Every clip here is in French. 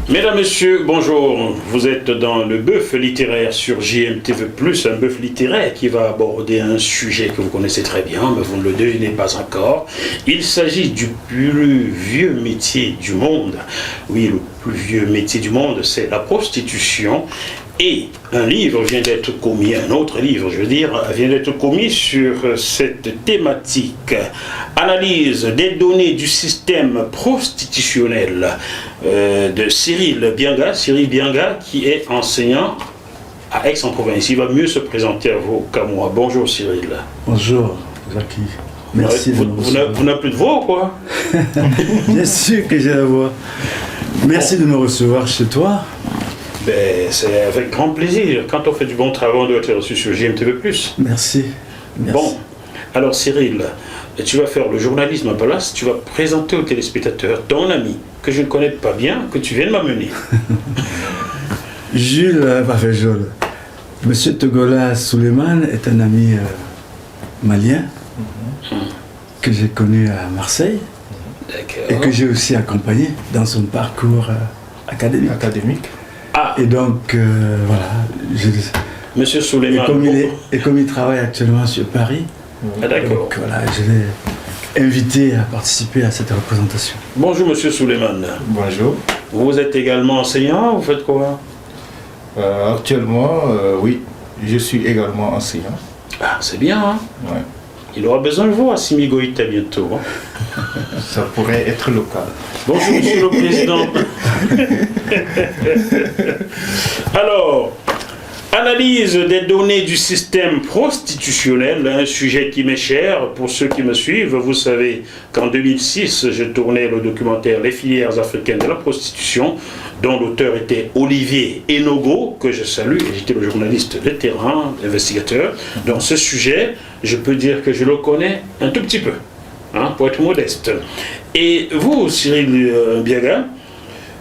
Mesdames, Messieurs, bonjour. Vous êtes dans le bœuf littéraire sur JMTV+, un bœuf littéraire qui va aborder un sujet que vous connaissez très bien, mais vous ne le devinez pas encore. Il s'agit du plus vieux métier du monde. Oui, le plus vieux métier du monde, c'est la prostitution. Et un livre vient d'être commis, un autre livre, je veux dire, vient d'être commis sur cette thématique. Analyse des données du système prostitutionnel de Cyril Bianga. Cyril Bianga qui est enseignant à Aix-en-Provence. Il va mieux se présenter à vous qu'à moi. Bonjour Cyril. Bonjour Jackie. Merci. Vous n'avez plus de voix ou quoi? Bien sûr que j'ai la voix. Merci de me recevoir chez toi. Ben, c'est avec grand plaisir. Quand on fait du bon travail, on doit être reçu sur JMTV+. Merci. Bon, alors Cyril, tu vas faire le journalisme à place, tu vas présenter aux téléspectateurs ton ami, que je ne connais pas bien, que tu viens de m'amener. Monsieur Togola Suleiman est un ami malien que j'ai connu à Marseille et que j'ai aussi accompagné dans son parcours académique. Ah. Et donc, voilà. Monsieur Suleiman. Et comme il travaille actuellement sur Paris, d'accord. Donc, voilà, je l'ai invité à participer à cette représentation. Bonjour Monsieur Suleiman. Bonjour. Vous êtes également enseignant, vous faites quoi? Actuellement, oui, je suis également enseignant. Ah, c'est bien, hein? Ouais. Il aura besoin de vous à Simi Goïta bientôt. Hein? Ça pourrait être le cas. Bonjour Monsieur le Président. Alors, analyse des données du système prostitutionnel, un sujet qui m'est cher. Pour ceux qui me suivent, vous savez qu'en 2006, je tournais le documentaire Les filières africaines de la prostitution, dont l'auteur était Olivier Enogo, que je salue, et j'étais le journaliste de terrain, investigateur. Dans ce sujet, je peux dire que je le connais un tout petit peu, hein, pour être modeste. Et vous, Cyril Bianga,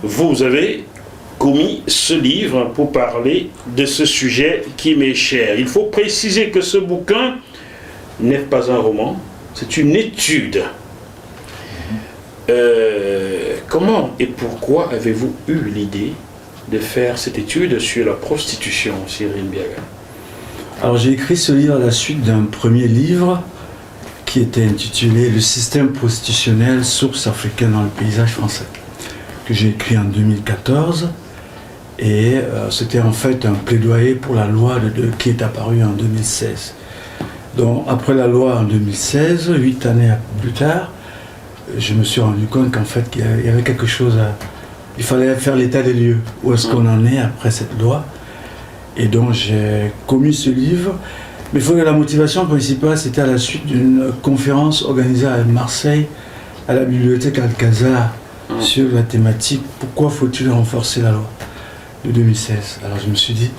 vous avez commis ce livre pour parler de ce sujet qui m'est cher. Il faut préciser que ce bouquin n'est pas un roman, c'est une étude. Comment et pourquoi avez-vous eu l'idée de faire cette étude sur la prostitution, Cyril Bianga? Alors j'ai écrit ce livre à la suite d'un premier livre qui était intitulé « Le système prostitutionnel, source africaine dans le paysage français », que j'ai écrit en 2014. Et c'était en fait un plaidoyer pour la loi qui est apparue en 2016. Donc après la loi en 2016, 8 années plus tard, je me suis rendu compte qu'en fait il y avait quelque chose à... Il fallait faire l'état des lieux. Où est-ce qu'on en est après cette loi? Et donc j'ai commis ce livre. Mais il faut que la motivation principale, c'était à la suite d'une conférence organisée à Marseille, à la bibliothèque Alcazar, sur la thématique « Pourquoi faut-il renforcer la loi ?» de 2016. Alors je me suis dit,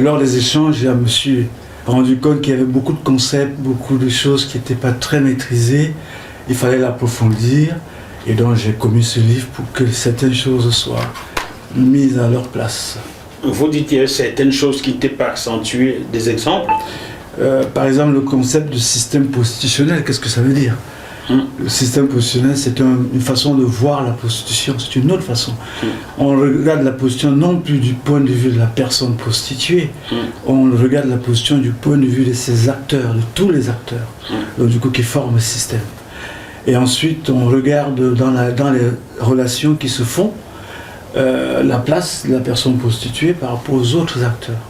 lors des échanges, je me suis rendu compte qu'il y avait beaucoup de concepts, beaucoup de choses qui n'étaient pas très maîtrisées. Il fallait l'approfondir. Et donc j'ai commis ce livre pour que certaines choses soient mises à leur place. Vous dites qu'il y a certaines choses qui n'étaient pas accentuées, des exemples? Par exemple, le concept de système prostitutionnel, qu'est-ce que ça veut dire? Le système prostitutionnel, c'est une façon de voir la prostitution, c'est une autre façon. On regarde la prostitution non plus du point de vue de la personne prostituée, on regarde la prostitution du point de vue de ses acteurs, de tous les acteurs, donc du coup qui forment le système. Et ensuite, on regarde dans les relations qui se font, la place de la personne prostituée par rapport aux autres acteurs.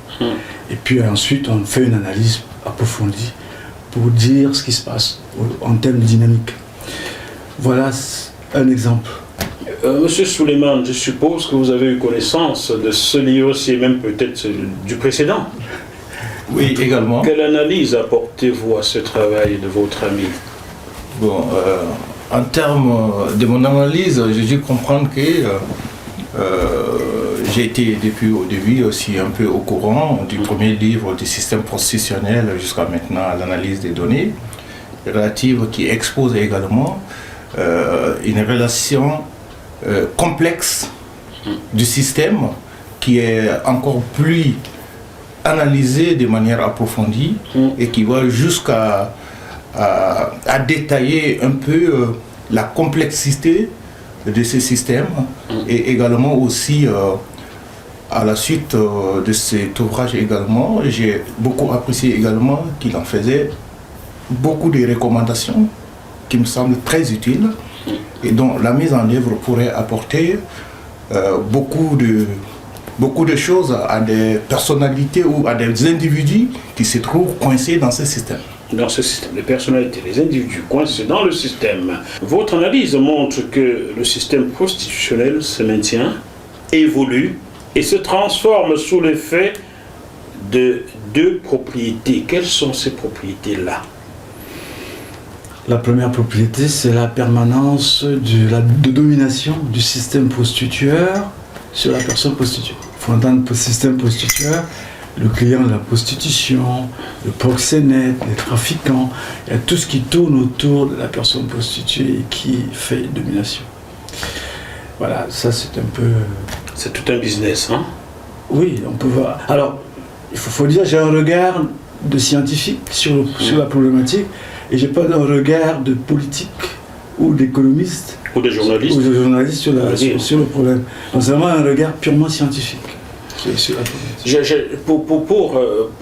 Et puis ensuite, on fait une analyse approfondie pour dire ce qui se passe en termes de dynamique. Voilà un exemple. Monsieur Suleiman, je suppose que vous avez eu connaissance de ce livre-ci, et même peut-être du précédent. Oui, également. Quelle analyse apportez-vous à ce travail de votre ami? Bon, en termes de mon analyse, j'ai dû comprendre que j'ai été depuis au début aussi un peu au courant du premier livre du système prostitutionnel jusqu'à maintenant à l'analyse des données relatives qui expose également une relation complexe du système qui est encore plus analysée de manière approfondie et qui va jusqu'à détailler un peu la complexité de ces systèmes et également aussi à la suite de cet ouvrage également, j'ai beaucoup apprécié également qu'il en faisait beaucoup de recommandations qui me semblent très utiles et dont la mise en œuvre pourrait apporter beaucoup de choses à des personnalités ou à des individus qui se trouvent coincés dans ce système. Dans ce système, les personnalités, les individus coincés dans le système. Votre analyse montre que le système constitutionnel se maintient, évolue et se transforme sous l'effet de deux propriétés. Quelles sont ces propriétés-là? La première propriété, c'est la permanence de domination du système prostitueur sur la personne prostituée. Il faut entendre le système prostitueur, le client de la prostitution, le proxénète, les trafiquants, il y a tout ce qui tourne autour de la personne prostituée et qui fait domination. Voilà, ça c'est un peu... C'est tout un business, hein? Oui, on peut voir. Alors, il faut dire, j'ai un regard de scientifique sur la problématique et j'ai pas un regard de politique ou d'économiste ou de journaliste, sur le problème. Donc c'est vraiment un regard purement scientifique.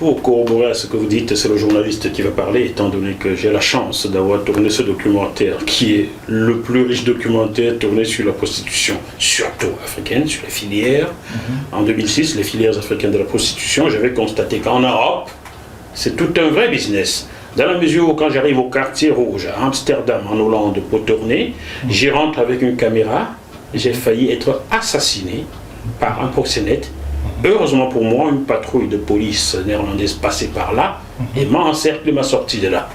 Pour corroborer ce que vous dites, c'est le journaliste qui va parler, étant donné que j'ai la chance d'avoir tourné ce documentaire, qui est le plus riche documentaire tourné sur la prostitution, surtout africaine, sur les filières. En 2006, les filières africaines de la prostitution, j'avais constaté qu'en Europe, c'est tout un vrai business. Dans la mesure où quand j'arrive au quartier rouge, à Amsterdam, en Hollande, pour tourner, j'y rentre avec une caméra, j'ai failli être assassiné par un proxénète. Heureusement pour moi, une patrouille de police néerlandaise passait par là et m'a encerclé, m'a sorti de là.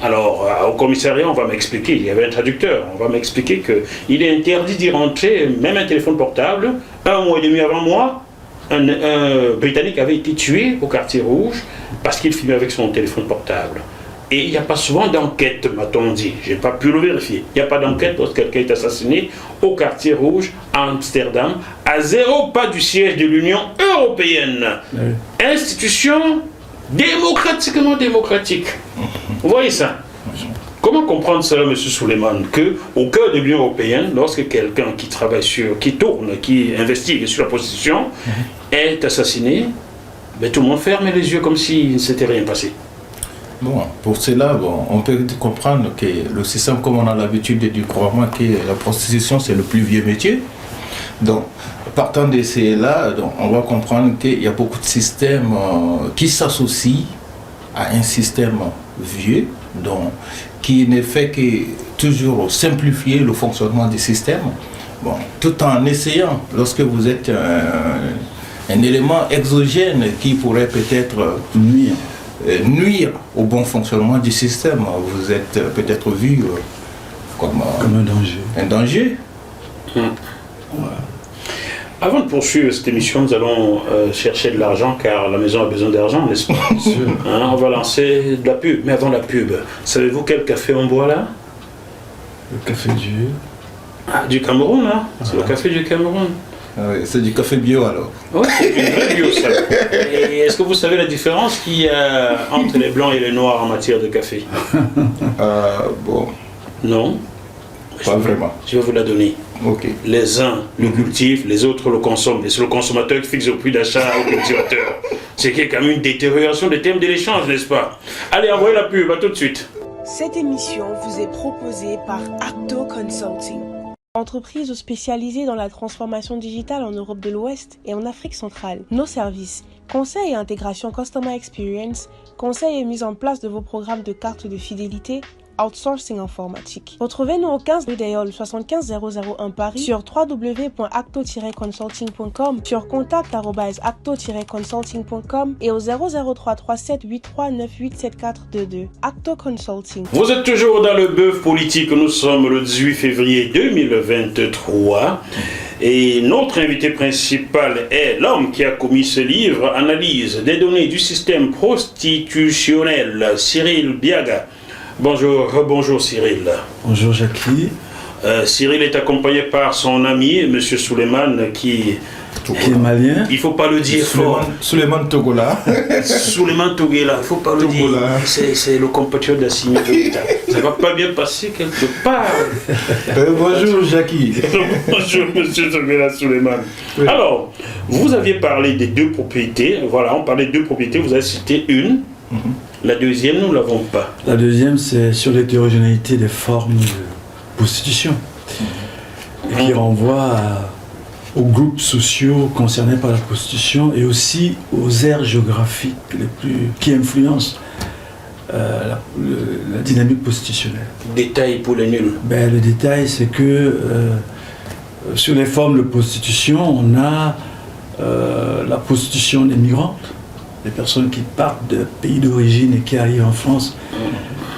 Alors, au commissariat, on va m'expliquer, il y avait un traducteur, on va m'expliquer qu'il est interdit d'y rentrer, même un téléphone portable. 1 mois et demi avant moi, un Britannique avait été tué au quartier rouge parce qu'il filmait avec son téléphone portable. Et il n'y a pas souvent d'enquête, m'a-t-on dit. Je n'ai pas pu le vérifier. Il n'y a pas d'enquête lorsque quelqu'un est assassiné au quartier rouge à Amsterdam, à 0 pas du siège de l'Union européenne. Oui. Institution démocratiquement démocratique. Vous voyez ça? Comment comprendre cela, M. Souleymane, qu'au cœur de l'Union européenne, lorsque quelqu'un qui travaille qui tourne, qui investigue sur la prostitution, est assassiné, ben, tout le monde ferme les yeux comme s'il ne s'était rien passé? Bon, pour cela, on peut comprendre que le système, comme on a l'habitude de dire couramment, que la prostitution c'est le plus vieux métier. Donc, partant de cela, on va comprendre qu'il y a beaucoup de systèmes qui s'associent à un système vieux, donc, qui ne fait que toujours simplifier le fonctionnement du système, bon, tout en essayant, lorsque vous êtes un élément exogène qui pourrait peut-être nuire au bon fonctionnement du système, vous êtes peut-être vu comme un danger. Un danger. Voilà. Avant de poursuivre cette émission, nous allons chercher de l'argent, car la maison a besoin d'argent, n'est-ce pas? On va lancer de la pub. Mais avant la pub, savez-vous quel café on boit là? Le café du Cameroun, là. C'est le café du Cameroun. Ah oui, c'est du café bio alors. Oui, c'est du vrai bio ça. Et est-ce que vous savez la différence qu'il y a entre les blancs et les noirs en matière de café? Bon. Non. Pas vraiment. Je vais vous la donner. Okay. Les uns le cultivent, les autres le consomment. Et c'est le consommateur qui fixe le prix d'achat au cultivateur. C'est qu'il y a quand même une détérioration des thèmes de l'échange, n'est-ce pas? Allez, envoyez la pub, à tout de suite. Cette émission vous est proposée par Acto Consulting. Entreprise spécialisée dans la transformation digitale en Europe de l'Ouest et en Afrique centrale. Nos services, conseil et intégration Customer Experience, conseil et mise en place de vos programmes de carte de fidélité, outsourcing informatique. Retrouvez-nous au 15 rue d'Aïol 75001 Paris, sur www.acto-consulting.com, sur contact@acto-consulting.com et au 0033783987422. Acto Consulting. Vous êtes toujours dans le bœuf politique. Nous sommes le 18 février 2023 et notre invité principal est l'homme qui a commis ce livre, Analyse des données du système prostitutionnel, Cyril Biaga. Bonjour Cyril. Bonjour Jackie. Cyril est accompagné par son ami, M. Souleymane, qui est malien. Il ne faut pas le dire fort. Souleymane Togola. Souleymane Togola, il ne faut pas le dire. C'est le compatriote d'Assimi Goïta. Ça ne va pas bien passer quelque part. Bonjour Jackie. Bonjour M. Togola Souleymane. Oui. Alors, vous aviez parlé des deux propriétés. Voilà, on parlait de deux propriétés. Vous avez cité une. La deuxième, nous ne l'avons pas. La deuxième, c'est sur l'hétérogénéité des formes de prostitution. Et qui renvoie aux groupes sociaux concernés par la prostitution et aussi aux aires géographiques qui influencent la dynamique prostitutionnelle. Détail pour les nuls. Le détail, c'est que sur les formes de prostitution, on a la prostitution des migrantes, des personnes qui partent de pays d'origine et qui arrivent en France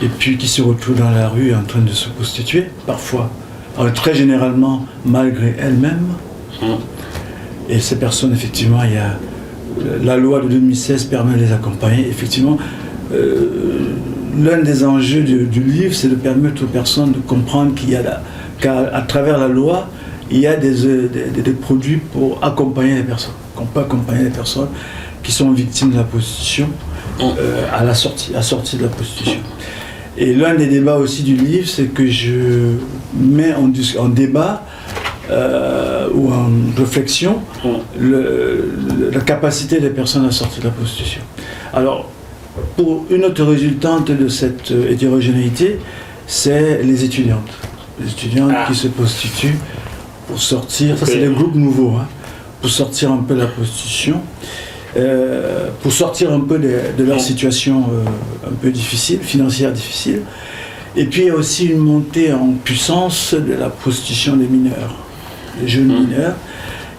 et puis qui se retrouvent dans la rue en train de se prostituer, parfois. Alors, très généralement, malgré elles-mêmes. Et ces personnes, effectivement, il y a la loi de 2016 permet de les accompagner. Effectivement, l'un des enjeux du livre, c'est de permettre aux personnes de comprendre qu'à travers la loi, il y a des produits pour accompagner les personnes. Qu'on peut accompagner les personnes qui sont victimes de la prostitution à la sortie de la prostitution. Et l'un des débats aussi du livre, c'est que je mets en débat ou en réflexion la capacité des personnes à sortir de la prostitution. Alors, pour une autre résultante de cette hétérogénéité, c'est les étudiantes. Les étudiantes qui se prostituent pour sortir, ça c'est des groupes nouveaux, pour sortir un peu de la prostitution, pour sortir un peu de leur situation un peu difficile, financière difficile. Et puis il y a aussi une montée en puissance de la prostitution des mineurs, des jeunes mineurs,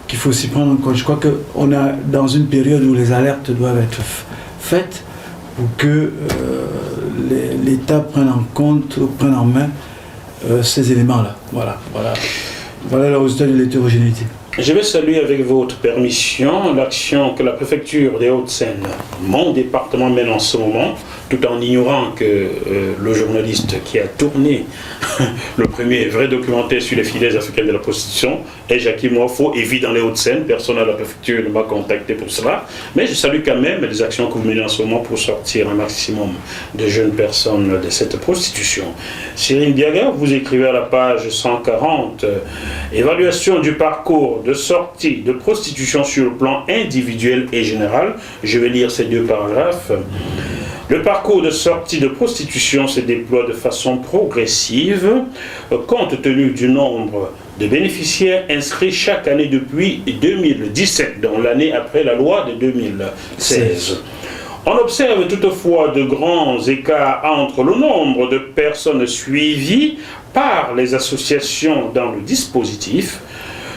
qu'il faut aussi prendre en compte. Je crois qu'on est dans une période où les alertes doivent être faites pour que l'État prenne en compte, prenne en main ces éléments-là. Voilà le résultat de l'hétérogénéité. Je vais saluer avec votre permission l'action que la préfecture des Hauts-de-Seine, mon département, mène en ce moment, tout en ignorant que le journaliste qui a tourné le premier vrai documentaire sur les filières africaines de la prostitution est Jackie Moifo et vit dans les Hauts-de-Seine. Personne à la préfecture ne m'a contacté pour cela. Mais je salue quand même les actions que vous menez en ce moment pour sortir un maximum de jeunes personnes de cette prostitution. Cyril Diaga, vous écrivez à la page 140 évaluation du parcours de sortie de prostitution sur le plan individuel et général. Je vais lire ces deux paragraphes. Le parcours de sortie de prostitution se déploie de façon progressive, compte tenu du nombre de bénéficiaires inscrits chaque année depuis 2017, donc l'année après la loi de 2016. On observe toutefois de grands écarts entre le nombre de personnes suivies par les associations dans le dispositif,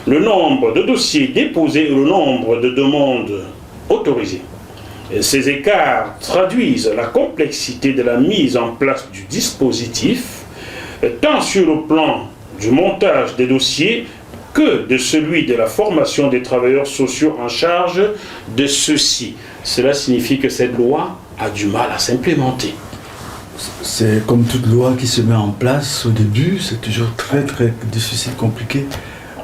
le nombre de dossiers déposés et le nombre de demandes autorisées. Ces écarts traduisent la complexité de la mise en place du dispositif, tant sur le plan du montage des dossiers que de celui de la formation des travailleurs sociaux en charge de ceux-ci. Cela signifie que cette loi a du mal à s'implémenter. C'est comme toute loi qui se met en place au début, c'est toujours très difficile, compliqué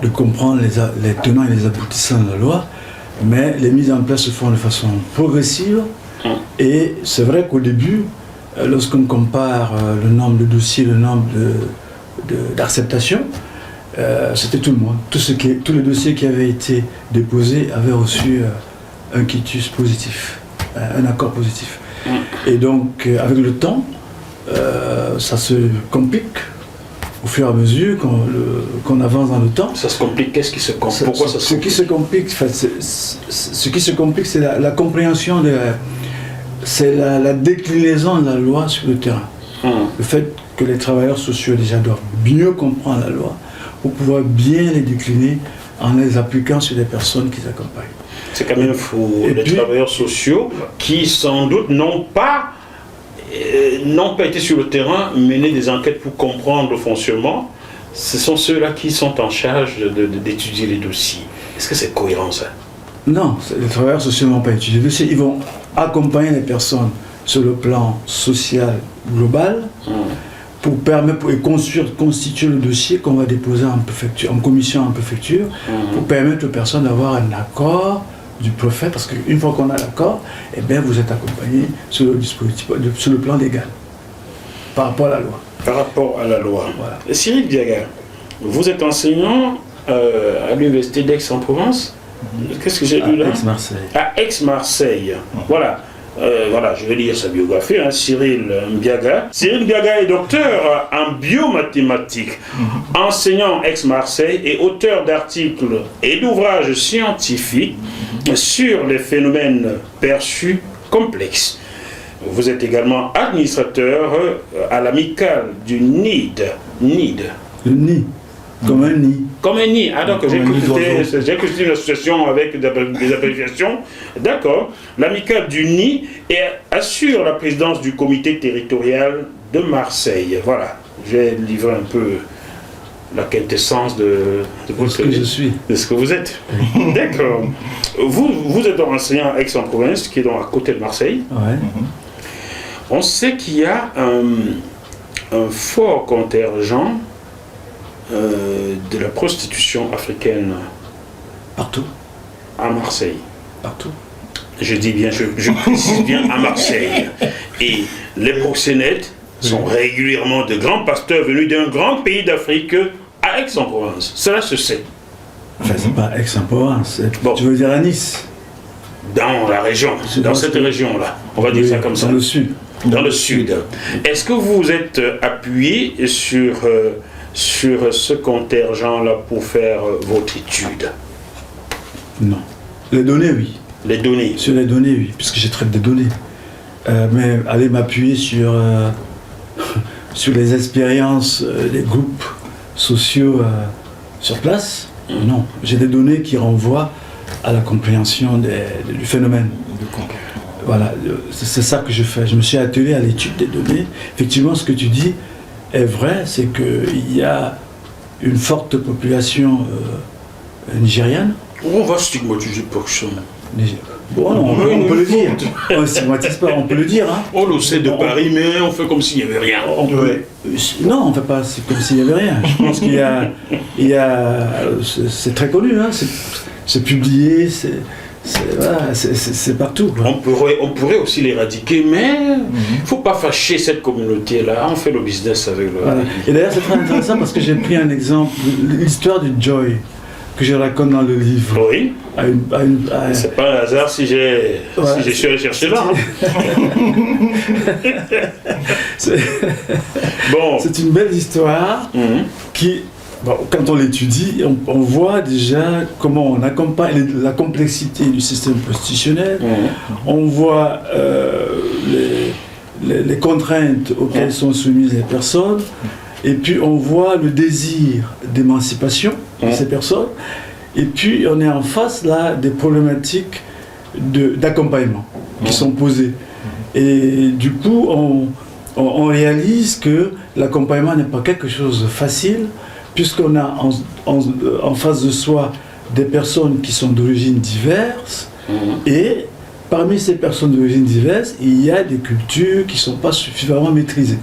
de comprendre les tenants et les aboutissants de la loi. Mais les mises en place se font de façon progressive et c'est vrai qu'au début, lorsqu'on compare le nombre de dossiers, le nombre d'acceptations, c'était tout le monde. Tous les dossiers qui avaient été déposés avaient reçu un quitus positif, un accord positif. Et donc avec le temps, ça se complique. Au fur et à mesure qu'on avance dans le temps. Ça se complique, qu'est-ce qui se complique? Pourquoi ça se complique? Ce qui se complique, c'est la compréhension, c'est la déclinaison de la loi sur le terrain. Le fait que les travailleurs sociaux déjà doivent mieux comprendre la loi pour pouvoir bien les décliner en les appliquant sur les personnes qu'ils accompagnent. C'est quand même fou, les travailleurs sociaux qui sans doute n'ont pas été sur le terrain, mener des enquêtes pour comprendre le fonctionnement, ce sont ceux-là qui sont en charge d'étudier les dossiers. Est-ce que c'est cohérent ça? Non, les travailleurs sociaux n'ont pas étudié les dossiers. Ils vont accompagner les personnes sur le plan social global pour constituer le dossier qu'on va déposer en commission en préfecture, pour permettre aux personnes d'avoir un accord du préfet, parce qu'une fois qu'on a l'accord, eh bien, vous êtes accompagné sur le dispositif, sur le plan légal, par rapport à la loi. Par rapport à la loi. Voilà. Cyril Biaga, vous êtes enseignant à l'université d'Aix-en-Provence. Qu'est-ce que j'ai lu là? Aix-Marseille. À Aix-Marseille. Voilà. Voilà, je vais lire sa biographie, hein, Cyril Biaga. Cyril Biaga est docteur en biomathématiques, enseignant Aix-Marseille et auteur d'articles et d'ouvrages scientifiques sur les phénomènes perçus complexes. Vous êtes également administrateur à l'amicale du NID. NID. Le nid, comme un nid. Comme un nid. Ah, donc j'ai cru que c'était une association avec des abréviations. D'accord. L'amicale du nid et assure la présidence du comité territorial de Marseille. Voilà. J'ai livré un peu la quintessence de ce que je suis. De ce que vous êtes. D'accord. Vous êtes donc enseignant à Aix-en-Provence, qui est donc à côté de Marseille. Ouais. On sait qu'il y a un fort contingent de la prostitution africaine Partout. à Marseille. Partout. Je dis bien, je précise bien à Marseille. Et les proxénètes sont régulièrement de grands pasteurs venus d'un grand pays d'Afrique à Aix-en-Provence. Cela se sait. Enfin, c'est pas Aix-en-Provence. Bon. Tu veux dire à Nice? Dans la région, dans cette région-là. On va dire ça comme ça. Dans le sud. Dans le sud. Est-ce que vous vous êtes appuyé sur ce contingent-là pour faire votre étude? Non. Les données, oui. Les données. Sur les données, oui, puisque je traite des données. Mais aller m'appuyer sur, sur les expériences des groupes sociaux sur place, non. J'ai des données qui renvoient à la compréhension du phénomène. Voilà, c'est ça que je fais. Je me suis attelé à l'étude des données. Effectivement, ce que tu dis est vrai, c'est qu'il y a une forte population nigériane. On va stigmatiser personne. Bon, on peut le dire. On ne stigmatise pas, on peut le dire. Hein. On le sait de Paris, mais on fait comme s'il n'y avait rien. Non, on ne fait pas comme s'il n'y avait rien. Je pense qu'il y a, c'est très connu, hein. C'est publié, c'est partout. On pourrait aussi l'éradiquer, mais il ne faut pas fâcher cette communauté-là. On fait le business avec le... Voilà. Et d'ailleurs, c'est très intéressant parce que j'ai pris un exemple, l'histoire du Joy, que je raconte dans le livre. Oui. C'est pas un hasard si j'ai su aller chercher là. Bon. C'est une belle histoire qui... Bon, quand on l'étudie, on voit déjà comment on accompagne la complexité du système prostitutionnel, on voit les contraintes auxquelles sont soumises les personnes, et puis on voit le désir d'émancipation de ces personnes, et puis on est en face là des problématiques d'accompagnement qui sont posées. Et du coup, on réalise que l'accompagnement n'est pas quelque chose de facile, puisqu'on a en face de soi des personnes qui sont d'origine diverses, et parmi ces personnes d'origine diverses, il y a des cultures qui ne sont pas suffisamment maîtrisées.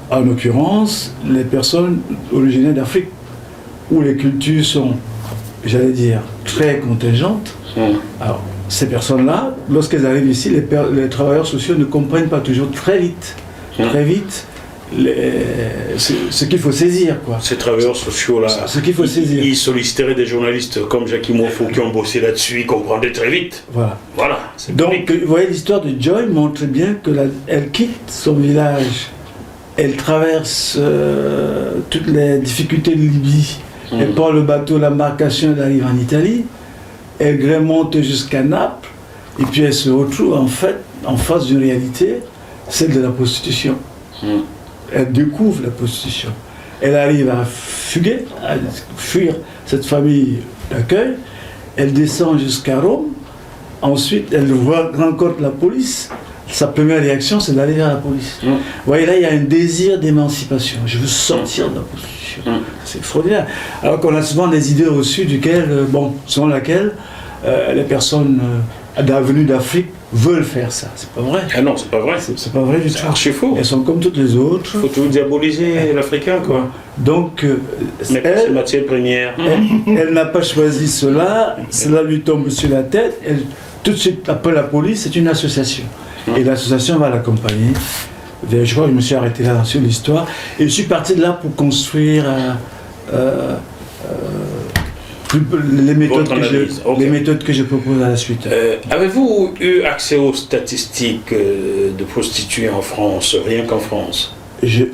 En l'occurrence, les personnes originaires d'Afrique, où les cultures sont, j'allais dire, très contingentes. Alors, ces personnes-là, lorsqu'elles arrivent ici, les travailleurs sociaux ne comprennent pas toujours très vite ce qu'il faut saisir, quoi. Ces travailleurs sociaux-là, ce qu'il faut saisir. Ils solliciteraient des journalistes comme Jackie Moufou qui ont bossé là-dessus, ils comprendraient très vite. Voilà. Donc, vous voyez, l'histoire de Joy montre bien qu'elle quitte son village, elle traverse toutes les difficultés de Libye, elle prend le bateau, l'embarcation, elle arrive en Italie, elle remonte jusqu'à Naples, et puis elle se retrouve en fait en face d'une réalité, celle de la prostitution. Elle découvre la prostitution. Elle arrive à fuir cette famille d'accueil. Elle descend jusqu'à Rome. Ensuite, elle rencontre la police. Sa première réaction, c'est d'aller vers la police. Vous voyez, là, il y a un désir d'émancipation. Je veux sortir de la prostitution. C'est extraordinaire. Alors qu'on a souvent des idées reçues selon laquelle les personnes venues d'Afrique veulent faire ça. C'est pas vrai. Ah non, c'est pas vrai. C'est pas vrai du tout. C'est archi faux. Elles sont comme toutes les autres. Il faut toujours diaboliser l'Africain, quoi. Donc, Mais c'est matière première. elle n'a pas choisi cela, cela lui tombe sur la tête, elle tout de suite appelle la police, c'est une association. Et l'association va l'accompagner. Je crois que je me suis arrêté là sur l'histoire. Et je suis parti de là pour construire les méthodes que je propose à la suite. Avez-vous eu accès aux statistiques de prostituées en France, rien qu'en France?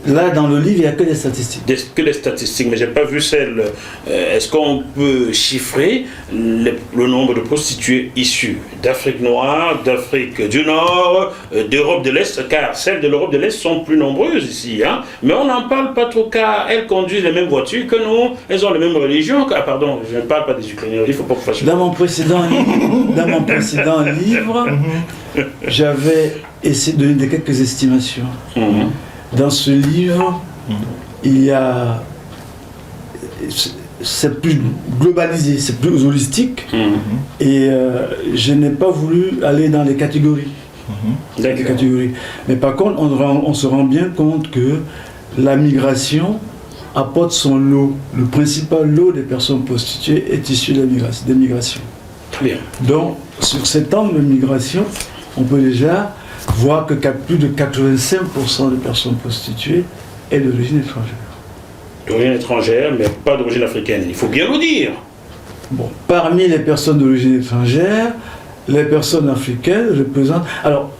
Là, dans le livre, il n'y a que des statistiques. Que les statistiques, mais je n'ai pas vu celles. Est-ce qu'on peut chiffrer le nombre de prostituées issues d'Afrique noire, d'Afrique du Nord, d'Europe de l'Est, car celles de l'Europe de l'Est sont plus nombreuses ici, hein? Mais on n'en parle pas trop, car elles conduisent les mêmes voitures que nous, elles ont les mêmes religions. Ah pardon, je ne parle pas des Ukrainiens, il faut pas que je fasse. Dans mon précédent livre, j'avais essayé de donner quelques estimations. Dans ce livre, il y a... C'est plus globalisé, c'est plus holistique. Et je n'ai pas voulu aller dans les catégories. Mais par contre, on se rend bien compte que la migration apporte son lot. Le principal lot des personnes prostituées est issu des migrations. Très bien. Donc, sur cet angle de migration, on peut déjà voir que plus de 85% des personnes prostituées est d'origine étrangère. D'origine étrangère, mais pas d'origine africaine, il faut bien le dire. Bon, parmi les personnes d'origine étrangère, les personnes africaines représentent... Alors,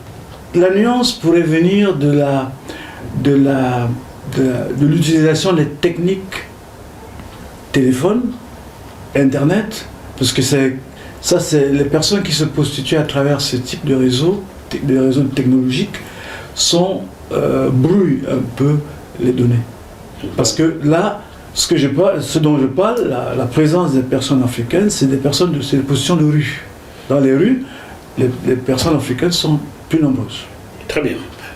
la nuance pourrait venir de l'utilisation des techniques téléphone, Internet, parce que c'est les personnes qui se prostituent à travers ce type de réseaux, des réseaux technologiques, brouillent un peu les données. Parce que là, ce dont je parle, la présence des personnes africaines, c'est des positions de rue. Dans les rues, les personnes africaines sont plus nombreuses. Très bien.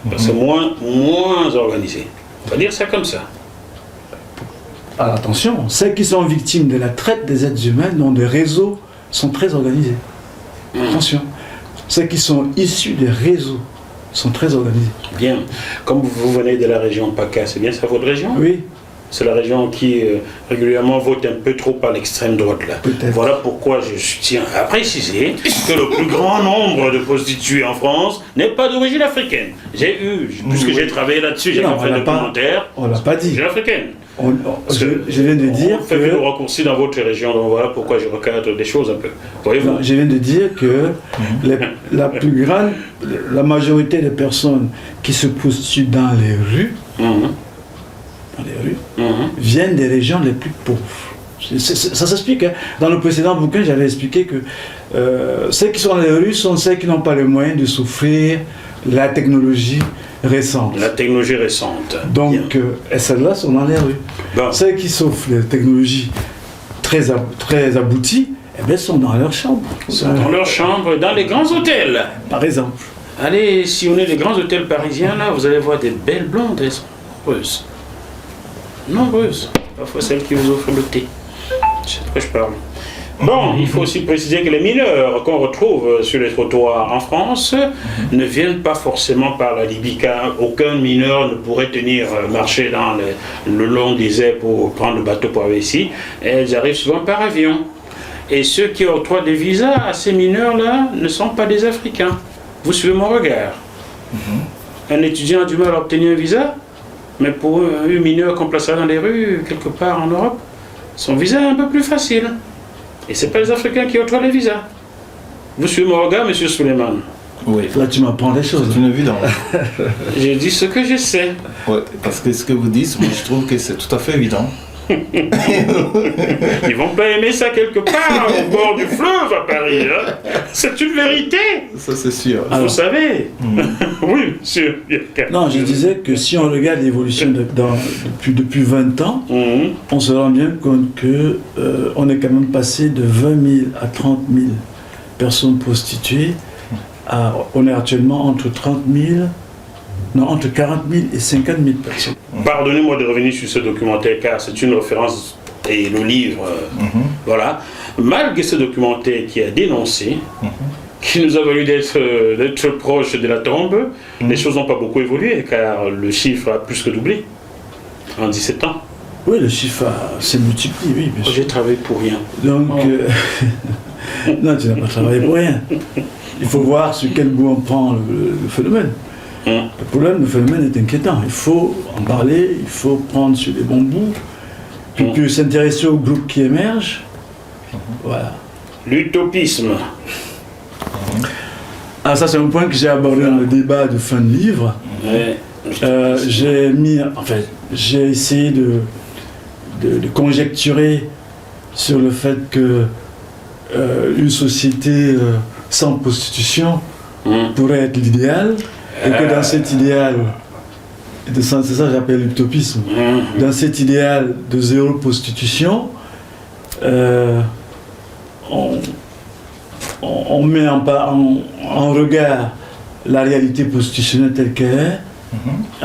Parce que moins organisées. On va dire ça comme ça. Alors, attention, celles qui sont victimes de la traite des êtres humains dans des réseaux sont très organisées. Attention. Ceux qui sont issus des réseaux sont très organisés. Bien. Comme vous venez de la région PACA, c'est bien ça votre région? Oui. C'est la région qui régulièrement vote un peu trop à l'extrême droite là. Peut-être. Voilà pourquoi je tiens à préciser que le plus grand nombre de prostituées en France n'est pas d'origine africaine. Puisque j'ai travaillé là-dessus, j'ai fait un documentaire. On l'a pas dit. D'origine africaine. Je viens de dire on fait le raccourci dans votre région, donc voilà pourquoi je recadre des choses un peu. Voyez-vous? Je viens de dire que la majorité des personnes qui se prostituent dans les rues, viennent des régions les plus pauvres. Ça s'explique. Hein. Dans le précédent bouquin, j'avais expliqué que celles qui sont dans les rues sont celles qui n'ont pas les moyens de souffrir la technologie récente. La technologie récente. Donc, celles-là sont dans les rues. Bon. Celles qui souffrent les technologies très abouties, sont dans leur chambre. Dans leur chambre, dans les grands hôtels. Par exemple. Allez sillonner les grands hôtels parisiens, là, vous allez voir des belles blondes, elles sont nombreuses. Nombreuses. Parfois celles qui vous offrent le thé. Je sais de quoi je parle. Bon, il faut aussi préciser que les mineurs qu'on retrouve sur les trottoirs en France ne viennent pas forcément par la Libye, car aucun mineur ne pourrait marcher dans le long des airs pour prendre le bateau pour arriver ici. Elles arrivent souvent par avion. Et ceux qui octroient des visas à ces mineurs-là ne sont pas des Africains. Vous suivez mon regard. Un étudiant a du mal à obtenir un visa, mais pour un mineur qu'on placera dans les rues, quelque part en Europe, son visa est un peu plus facile. Et ce n'est pas les Africains qui octroient les visas. Vous suivez mon regard, M. Suleiman? Oui. Là, tu m'apprends des choses. C'est une évidence. J'ai dit ce que je sais. Oui, parce que ce que vous dites, moi, je trouve que c'est tout à fait évident. Ils vont pas aimer ça quelque part au bord du fleuve à Paris. Hein. C'est une vérité. Ça, c'est sûr. Vous savez. Oui, monsieur. Non, je disais que si on regarde l'évolution depuis 20 ans, on se rend bien compte qu'on est quand même passé de 20 000 à 30 000 personnes prostituées. On est actuellement entre 40 000 et 50 000 personnes. Pardonnez-moi de revenir sur ce documentaire, car c'est une référence et le livre, voilà. Malgré ce documentaire qui a dénoncé qui nous a valu d'être proche de la tombe. Les choses n'ont pas beaucoup évolué, car le chiffre a plus que doublé en 17 ans. Oui, le chiffre s'est multiplié, oui, bien sûr. J'ai travaillé pour rien. Donc, non, tu n'as pas travaillé pour rien. Il faut voir sur quel bout on prend le phénomène. Le problème, le phénomène est inquiétant. Il faut en parler, il faut prendre sur les bons bouts, puis s'intéresser aux groupes qui émergent. Voilà. L'utopisme. Ah, ça, c'est un point que j'ai abordé dans le débat de fin de livre. Ouais. J'ai essayé de conjecturer sur le fait que une société sans prostitution pourrait être l'idéal, et que dans cet idéal, c'est ça que j'appelle l'utopisme, dans cet idéal de zéro prostitution, on met en regard la réalité prostitutionnelle telle qu'elle est,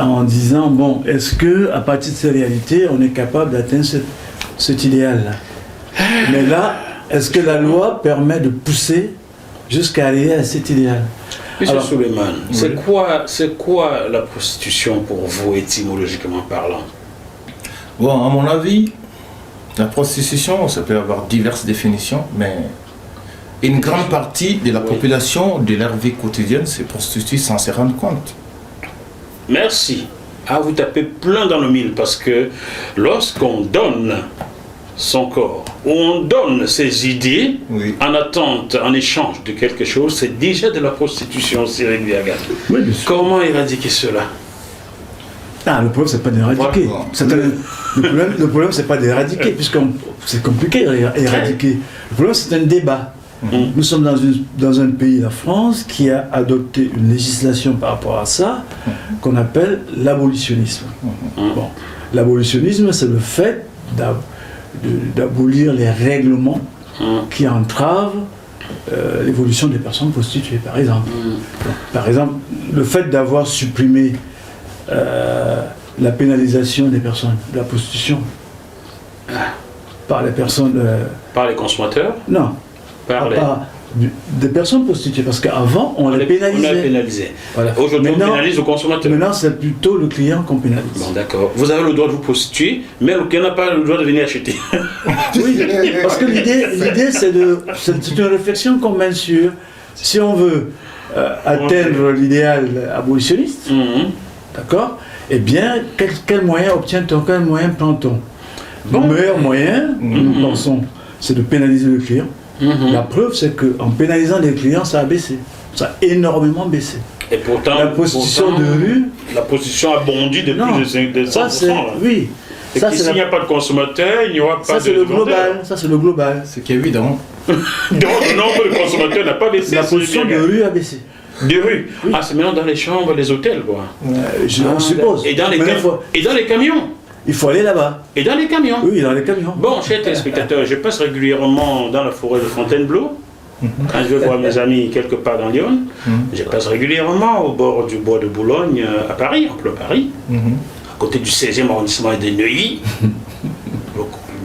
en disant, bon, est-ce que à partir de cette réalité, on est capable d'atteindre cet idéal-là? Mais là, est-ce que la loi permet de pousser jusqu'à arriver à cet idéal? Monsieur Suleiman, c'est quoi la prostitution pour vous, étymologiquement parlant? Bon, à mon avis, la prostitution, ça peut avoir diverses définitions, mais une grande partie de la population de leur vie quotidienne se prostitue sans se rendre compte. Merci. Ah, vous tapez plein dans le mille, parce que lorsqu'on donne son corps, ou on donne ses idées en attente, en échange de quelque chose, c'est déjà de la prostitution, Cyril Biaga. Oui, bien sûr. Comment éradiquer cela? Ah, le problème, c'est pas d'éradiquer. Le problème, c'est pas d'éradiquer, puisque c'est compliqué d'éradiquer. Le problème, c'est un débat. Nous sommes dans un pays, la France, qui a adopté une législation par rapport à ça, qu'on appelle l'abolitionnisme. Bon. L'abolitionnisme, c'est le fait d'abolir les règlements qui entravent l'évolution des personnes prostituées, par exemple. Par exemple, le fait d'avoir supprimé la pénalisation des personnes, de la prostitution, par les personnes... Par les consommateurs? Non. Des personnes prostituées, parce qu'avant, on les pénalisait. On les pénalisait. Voilà. Aujourd'hui, on pénalise le consommateur. Maintenant, c'est plutôt le client qu'on pénalise. Bon, d'accord. Vous avez le droit de vous prostituer, mais le client n'a pas le droit de venir acheter. Oui, parce que l'idée, c'est une réflexion qu'on mène sur, si on veut atteindre l'idéal abolitionniste, d'accord, eh bien, quel moyen obtient-on, quel moyen prend-on? Le meilleur moyen, nous pensons, c'est de pénaliser le client. La preuve, c'est qu'en pénalisant les clients, ça a baissé. Ça a énormément baissé. Et pourtant, la prostitution de rue... La prostitution a bondi de plus de 100%. Oui. Et s'il n'y a pas de consommateur, il n'y aura pas de global. Ça, c'est le global. Ce qui est évident. Donc, le nombre de consommateurs n'a pas baissé. La prostitution de rue a baissé. De rue. Oui. Ah, c'est maintenant dans les chambres, les hôtels, quoi. On suppose. Et dans les camions. Il faut aller là-bas. Et dans les camions. Oui, dans les camions. Bon, chers téléspectateurs, je passe régulièrement dans la forêt de Fontainebleau. Quand je vais voir mes amis quelque part dans Lyon, je passe régulièrement au bord du bois de Boulogne, à Paris, en plein Paris, à côté du 16e arrondissement de Neuilly,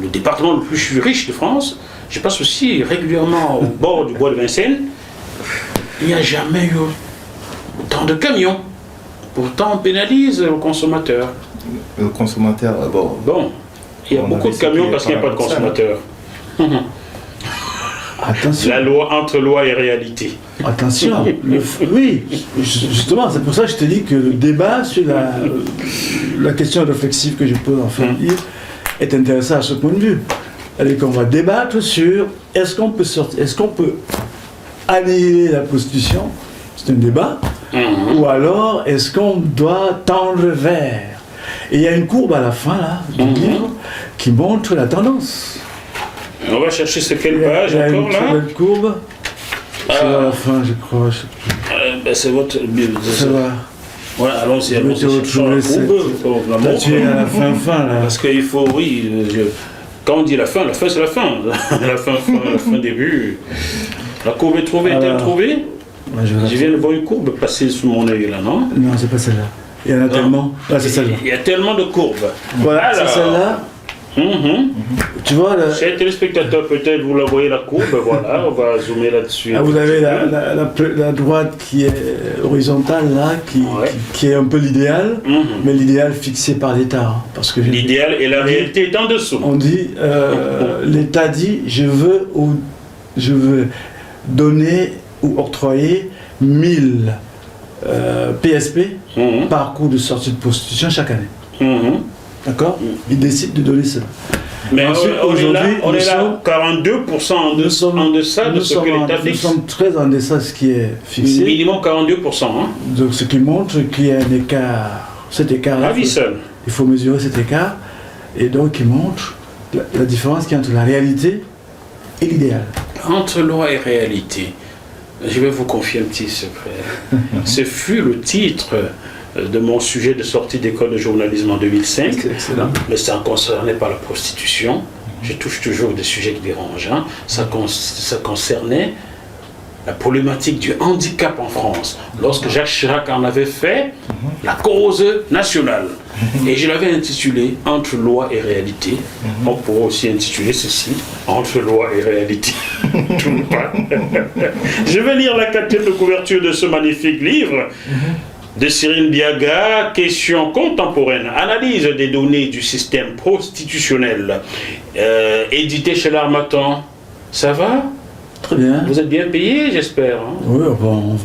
le département le plus riche de France. Je passe aussi régulièrement au bord du bois de Vincennes. Il n'y a jamais eu tant de camions. Pourtant, on pénalise le consommateur. Le consommateur, bon, il y a beaucoup de camions parce qu'il n'y a pas de consommateurs. Attention. La loi entre loi et réalité. Attention. Oui, justement, c'est pour ça que je te dis que le débat sur la question réflexive que je pose en fin de livre est intéressant à ce point de vue. C'est-à-dire qu'on va débattre sur est-ce qu'on peut annihiler la prostitution, c'est un débat, ou alors est-ce qu'on doit tendre vers. Et il y a une courbe à la fin là, du livre qui montre la tendance. On va chercher ce quelle page encore là. Une courbe. C'est à la fin, je crois. C'est votre. Ça va. Voilà, allons-y. Je vais te retrouver cette. Tu es à la fin là. Parce qu'il faut, oui. Quand on dit la fin c'est la fin. la fin début. La courbe est trouvée, est-elle trouvée? Je viens de voir une courbe passer sous mon œil là, non? Non, c'est pas celle-là. Il y en a tellement. Ah, c'est celle-là. Il y a tellement de courbes. Voilà, c'est celle-là. Tu vois, Chers téléspectateurs, peut-être vous la voyez la courbe, voilà, on va zoomer là-dessus. vous avez la droite qui est horizontale là, qui est un peu l'idéal, mais l'idéal fixé par l'État. Hein, parce que l'idéal et la réalité est en dessous. On dit, l'État dit, je veux donner ou octroyer 1000 PSP par cours de sortie de prostitution chaque année. D'accord. Il décide de donner cela. Mais ensuite, on est là 42% en deçà de ce que l'État fixe. Nous sommes très en deçà de ce qui est fixé. Minimum 42%. Hein. Donc, ce qui montre qu'il y a un écart. Cet écart-là, il faut mesurer cet écart. Et donc, il montre la différence qu'il y a entre la réalité et l'idéal. Entre loi et réalité, je vais vous confier un petit secret. Ce fut le titre de mon sujet de sortie d'école de journalisme en 2005, mais ça ne concernait pas la prostitution. Je touche toujours des sujets qui dérangent. Hein. Ça concernait la problématique du handicap en France, lorsque Jacques Chirac en avait fait la cause nationale. Et je l'avais intitulé « Entre loi et réalité ». On pourrait aussi intituler ceci « Entre loi et réalité ». Je vais lire la quatrième de couverture de ce magnifique livre de Cyril Biaga, Questions contemporaines, analyse des données du système prostitutionnel, édité chez l'Harmattan. Ça va? Très bien. Vous êtes bien payé, j'espère. Hein? Oui, on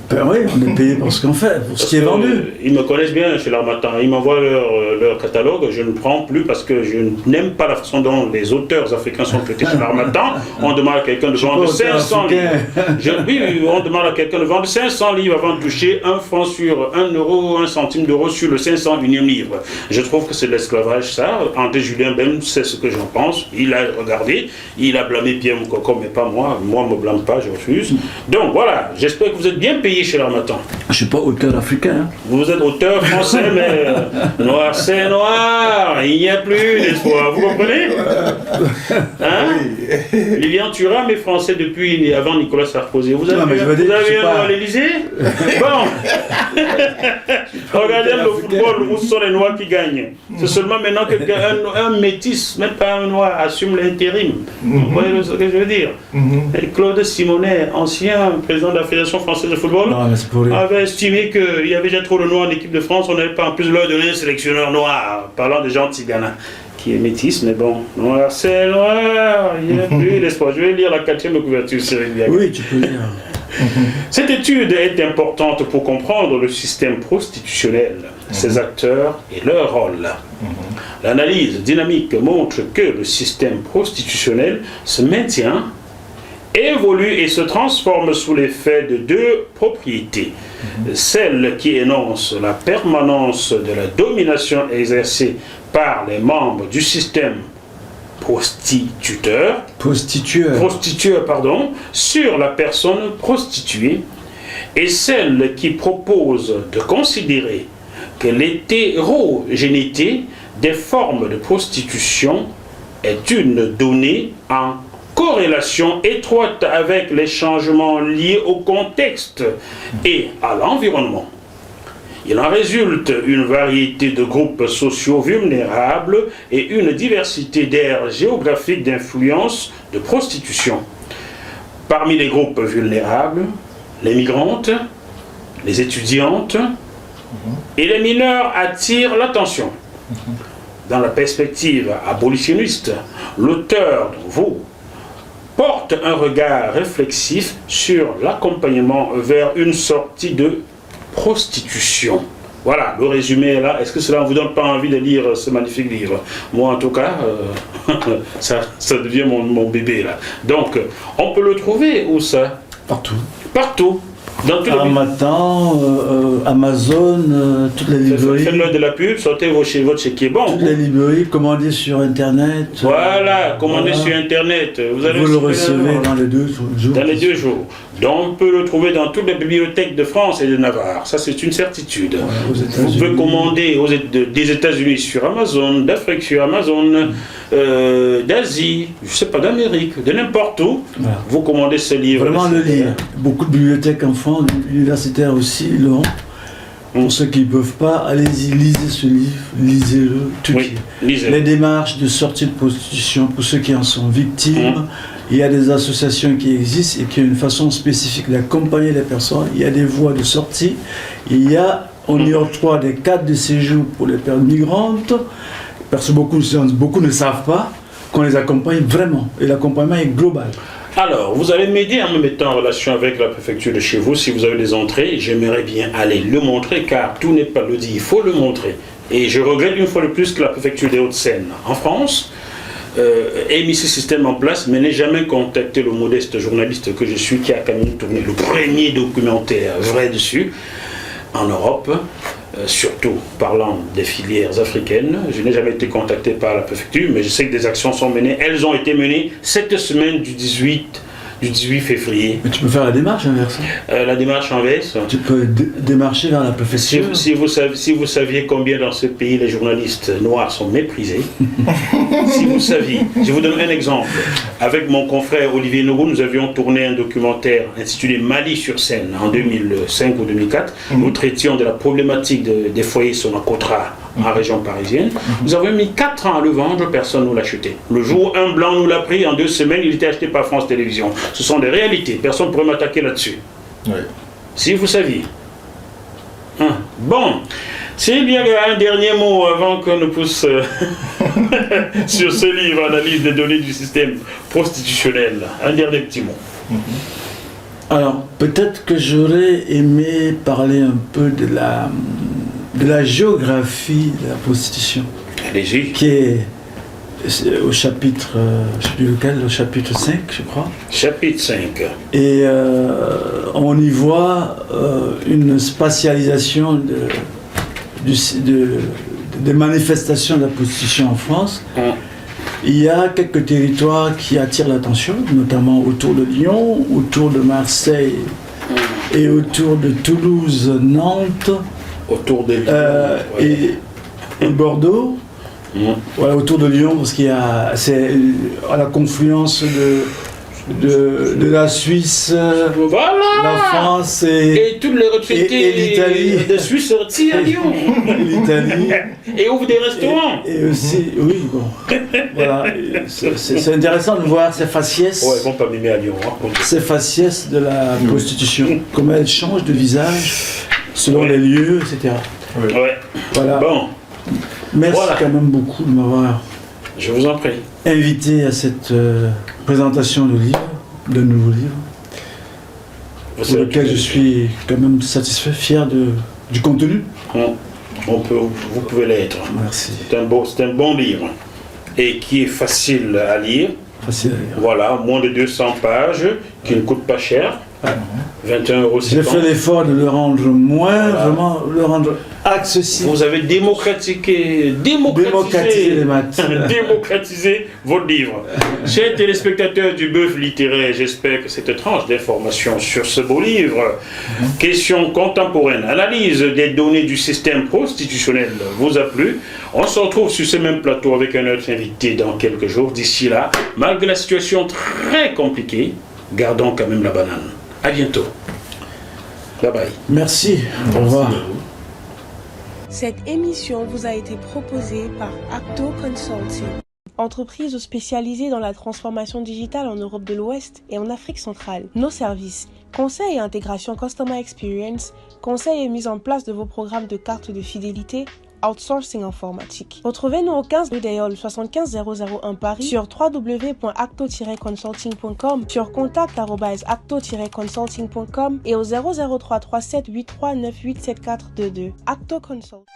est payé pour ce qu'on fait, pour ce qui est vendu. Ils me connaissent bien chez l'Harmattan. Ils m'envoient leur catalogue. Je ne prends plus parce que je n'aime pas la façon dont les auteurs africains sont traités chez l'Harmattan. On demande à quelqu'un de vendre 500 livres. Oui, on demande à quelqu'un de vendre 500 livres avant de toucher 1 franc sur 1 euro, 1 centime d'euro sur le 501e livre. Je trouve que c'est de l'esclavage, ça. André Julien Ben sait ce que j'en pense. Il a regardé, il a blâmé Pierre Moukoko, mais pas moi. Moi, me blâme pas, je refuse. Donc voilà, j'espère que vous êtes bien payé chez l'Harmattan. Je ne suis pas auteur africain. Hein. Vous êtes auteur français, mais noir c'est noir, il n'y a plus d'espoir. Vous comprenez? Hein? Lilian Thuram est français depuis avant Nicolas Sarkozy. Vous avez vu à l'Élysée? Bon. Regardez le football, où sont les noirs qui gagnent? C'est seulement maintenant qu'un métis, même pas un noir, assume l'intérim. Vous voyez ce que je veux dire? Et Claude Simonet, ancien président de la Fédération française de football, avait estimé qu'il y avait déjà trop de noirs en équipe de France, on n'avait pas en plus leur donner un sélectionneur noir, parlant des gens de Tigana, qui est métis, mais bon, noir c'est noir, il n'y a plus d'espoir. Je vais lire la 4e couverture, Cyril Biaga. Oui, tu peux lire. Cette étude est importante pour comprendre le système prostitutionnel, ses acteurs et leur rôle. L'analyse dynamique montre que le système prostitutionnel se maintient, évolue et se transforme sous l'effet de deux propriétés. Celle qui énonce la permanence de la domination exercée par les membres du système prostitueur, sur la personne prostituée, et celle qui propose de considérer que l'hétérogénéité des formes de prostitution est une donnée en corrélation étroite avec les changements liés au contexte et à l'environnement. Il en résulte une variété de groupes sociaux vulnérables et une diversité d'aires géographiques d'influence de prostitution. Parmi les groupes vulnérables, les migrantes, les étudiantes et les mineurs attirent l'attention. Dans la perspective abolitionniste, l'auteur, vous, porte un regard réflexif sur l'accompagnement vers une sortie de prostitution. Voilà, le résumé est là. Est-ce que cela ne vous donne pas envie de lire ce magnifique livre? Moi, en tout cas, ça devient mon bébé, là. Donc, on peut le trouver où ça? Partout. Partout. Dans tous Harmattan, Amazon, toutes les librairies. Faites-le de la pub, sortez votre chéquier bon. Toutes les librairies, commandez sur Internet. Voilà, commandez sur Internet. Vous le recevez dans les 2 jours. Dans les 2 jours. Donc on peut le trouver dans toutes les bibliothèques de France et de Navarre. Ça, c'est une certitude. Vous pouvez commander des États-Unis sur Amazon, d'Afrique sur Amazon, d'Asie, je ne sais pas, d'Amérique, de n'importe où. Voilà. Vous commandez ce livre. Vraiment le lire. Beaucoup de bibliothèques en France, universitaires aussi, l'ont. Pour ceux qui ne peuvent pas, allez-y, lisez ce livre, lisez-le, tout Oui, lisez-le. Les démarches de sortie de prostitution, pour ceux qui en sont victimes, il y a des associations qui existent et qui ont une façon spécifique d'accompagner les personnes. Il y a des voies de sortie, on y octroie des cadres de séjour pour les personnes migrantes, parce que beaucoup ne savent pas qu'on les accompagne vraiment, et l'accompagnement est global. Alors, vous allez m'aider à me mettre en relation avec la préfecture de chez vous. Si vous avez des entrées, j'aimerais bien aller le montrer, car tout n'est pas le dit, il faut le montrer. Et je regrette une fois de plus que la préfecture des Hauts-de-Seine, en France, ait mis ce système en place, mais n'ait jamais contacté le modeste journaliste que je suis, qui a quand même tourné le premier documentaire vrai dessus, en Europe, surtout parlant des filières africaines. Je n'ai jamais été contacté par la préfecture, mais je sais que des actions sont menées. Elles ont été menées cette semaine du 18 février. Mais tu peux faire la démarche inverse. La démarche inverse. Tu peux démarcher vers la préfecture. Si vous saviez combien dans ce pays les journalistes noirs sont méprisés, si vous saviez, je vous donne un exemple. Avec mon confrère Olivier Nourou, nous avions tourné un documentaire intitulé Mali sur Seine en 2005 ou 2004. Nous traitions de la problématique des foyers Sonacotra en région parisienne. Nous avons mis 4 ans à le vendre, personne ne nous l'a acheté. Le jour où un blanc nous l'a pris, en 2 semaines, il était acheté par France Télévisions. Ce sont des réalités, personne ne pourrait m'attaquer là-dessus. Oui. Si vous saviez. Bon, s'il y a un dernier mot avant qu'on ne pousse sur ce livre, Analyse des données du système prostitutionnel, un dernier petit mot. Alors, peut-être que j'aurais aimé parler un peu de la géographie de la prostitution. Allez-y. Qui est au chapitre, je ne sais plus lequel, au chapitre 5, je crois. Chapitre 5. Et on y voit une spatialisation des manifestations de la prostitution en France. Il y a quelques territoires qui attirent l'attention, notamment autour de Lyon, autour de Marseille et autour de Toulouse, Nantes, autour de Lyon, et Bordeaux. Voilà, autour de Lyon, parce c'est à la confluence de la Suisse, voilà, la France et toutes les retraités l'Italie. de Suisse sortis à Lyon. L'Italie. Et ouvrent des restaurants. Et aussi, oui, bon. Voilà, c'est intéressant de voir ces faciès. Ouais, ils vont pas mimer à Lyon. Ces faciès de la prostitution, comment elles changent de visage selon les lieux, etc. Ouais. Voilà. Bon. Merci quand même beaucoup de m'avoir invité à cette présentation de nouveau livre, pour lequel je suis quand même satisfait, fier du contenu. Vous pouvez l'être. Merci. C'est un bon livre et qui est facile à lire. Voilà, moins de 200 pages, qui ne coûte pas cher. 21 €. J'ai fait l'effort de le rendre vraiment le rendre accessible. Vous avez démocratisé les maths. démocratisé votre livre. Chers téléspectateurs du Bœuf littéraire, j'espère que cette tranche d'information sur ce beau livre, question contemporaine, analyse des données du système prostitutionnel, vous a plu. On se retrouve sur ce même plateau avec un autre invité dans quelques jours. D'ici là, malgré la situation très compliquée, gardons quand même la banane. À bientôt. Bye bye. Merci. Au revoir. Cette émission vous a été proposée par Acto Consulting, entreprise spécialisée dans la transformation digitale en Europe de l'Ouest et en Afrique centrale. Nos services, conseil et intégration Customer Experience, conseil et mise en place de vos programmes de carte de fidélité, outsourcing informatique. Retrouvez-nous au 15 rue d'Aïol 75001 Paris, sur www.acto-consulting.com, sur contact@acto-consulting.com et au 00337 83 987422. Acto Consult.